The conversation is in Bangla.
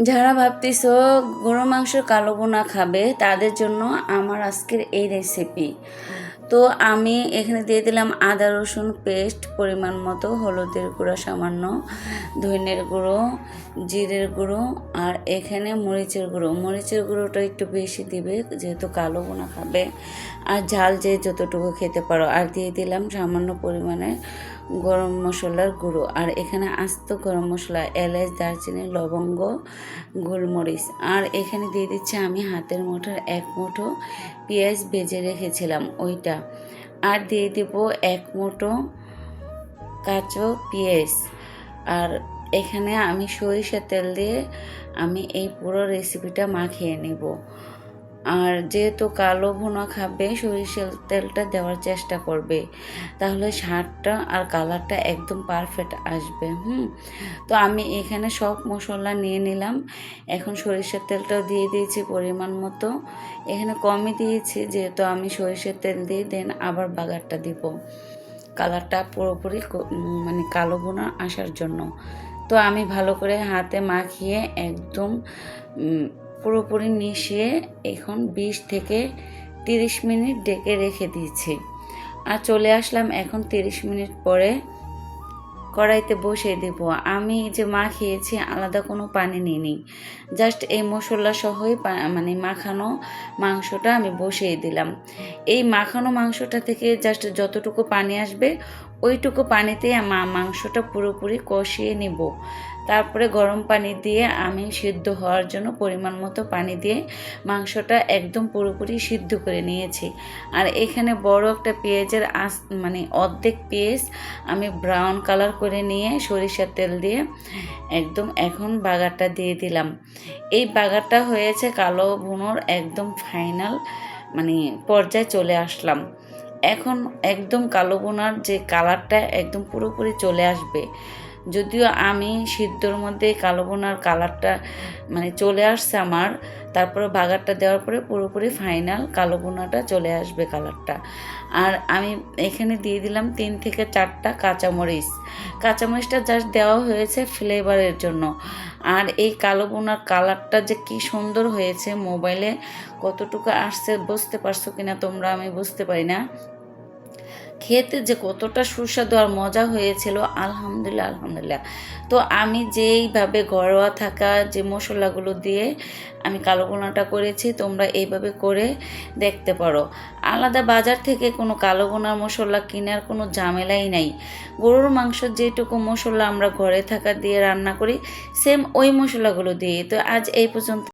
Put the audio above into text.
যারা ভাবতেছো গরুর মাংসের কালো বোনা খাবে তাদের জন্য আমার আজকের এই রেসিপি। তো আমি এখানে দিয়ে দিলাম আদা রসুন পেস্ট পরিমাণ মতো, হলুদের গুঁড়ো সামান্য, ধনের গুঁড়ো, জিরের গুঁড়ো, আর এখানে মরিচের গুঁড়ো। মরিচের গুঁড়োটা একটু বেশি দিবে যেহেতু কালো বোনা খাবে, আর ঝাল যে যতটুকু খেতে পারো। আর দিয়ে দিলাম সামান্য পরিমাণে গরম মশলার গুঁড়ো। আর এখানে আস্ত গরম মশলা, এলাচ, দারচিনি, লবঙ্গ, গোলমরিচ। আর এখানে দিয়ে দিচ্ছি আমি হাতের মুঠোর 1 মুঠো পেঁয়াজ ভেজে রেখেছিলাম ওইটা। আর দিয়ে দিব 1 মুঠো কাঁচা পেঁয়াজ। আর এখানে আমি সরিষার তেল দিয়ে আমি এই পুরো রেসিপিটা মাখিয়ে নেব। আর যেহেতু কালো ভুনা খাবে, সরিষার তেলটা দেওয়ার চেষ্টা করবে, তাহলে স্বাদটা আর কালারটা একদম পারফেক্ট আসবে। তো আমি এখানে সব মশলা নিয়ে নিলাম। এখন সরিষার তেলটাও দিয়ে দিয়েছি পরিমাণ মতো। এখানে কমই দিয়েছি যেহেতু আমি সরিষার তেল দিয়ে দেন আবার বাগারটা দিব, কালারটা পুরোপুরি মানে কালো ভুনা আসার জন্য। তো আমি ভালো করে হাতে মাখিয়ে একদম পুরোপুরি মিশিয়ে এখন 20 থেকে 30 মিনিট ঢেকে রেখে দিয়েছি। আর চলে আসলাম এখন 30 মিনিট পরে কড়াইতে বসিয়ে দেব। আমি যে মাখিয়েছি আলাদা কোনো পানি নিইনি, জাস্ট এই মশলা সহই মানে মাখানো মাংসটা আমি বসিয়ে দিলাম। এই মাখানো মাংসটা থেকে জাস্ট যতটুকু পানি আসবে ওইটুকু পানিতে মাংসটা পুরোপুরি কষিয়ে নিব। তারপরে গরম পানি দিয়ে আমি সিদ্ধ হওয়ার জন্য পরিমাণ মতো পানি দিয়ে মাংসটা একদম পুরোপুরি সিদ্ধ করে নিয়েছি। আর এখানে বড় একটা পেঁয়াজের মানে অর্ধেক পেঁয়াজ আমি ব্রাউন কালার করে নিয়ে সরিষার তেল দিয়ে একদম এখন বাগারটা দিয়ে দিলাম। এই বাগারটা হয়েছে কালো ভুনোর একদম ফাইনাল মানে পর্যায়ে চলে আসলাম। এখন একদম কালো ভুনার যে কালারটা একদম পুরোপুরি চলে আসবে। যদিও আমি সিদ্ধর মধ্যে কালো ভুনার কালারটা মানে চলে আসছে আমার, তারপরে বাগারটা দেওয়ার পরে পুরোপুরি ফাইনাল কালো ভুনাটা চলে আসবে কালারটা। আর আমি এখানে দিয়ে দিলাম 3 থেকে 4টা কাঁচামরিচ। কাঁচামরিচটা জাস্ট দেওয়া হয়েছে ফ্লেভারের জন্য। আর এই কালো ভুনার কালারটা যে কি সুন্দর হয়েছে, মোবাইলে কতটুকু আসছে বুঝতে পারছো কিনা তোমরা আমি বুঝতে পারি না। খেতে যে কতটা সুস্বাদু আর মজা হয়েছিল, আলহামদুলিল্লাহ আলহামদুলিল্লাহ। তো আমি যেইভাবে ঘরোয়া থাকা যে মশলাগুলো দিয়ে আমি কালো ভুনাটা করেছি, তোমরা এইভাবে করে দেখতে পারো। আলাদা বাজার থেকে কোনো কালো ভুনার মশলা কেনার কোনো ঝামেলাই নাই। গরুর মাংস যেটুকু মশলা আমরা ঘরে থাকা দিয়ে রান্না করি, সেম ওই মশলাগুলো দিয়ে। তো আজ এই পর্যন্ত।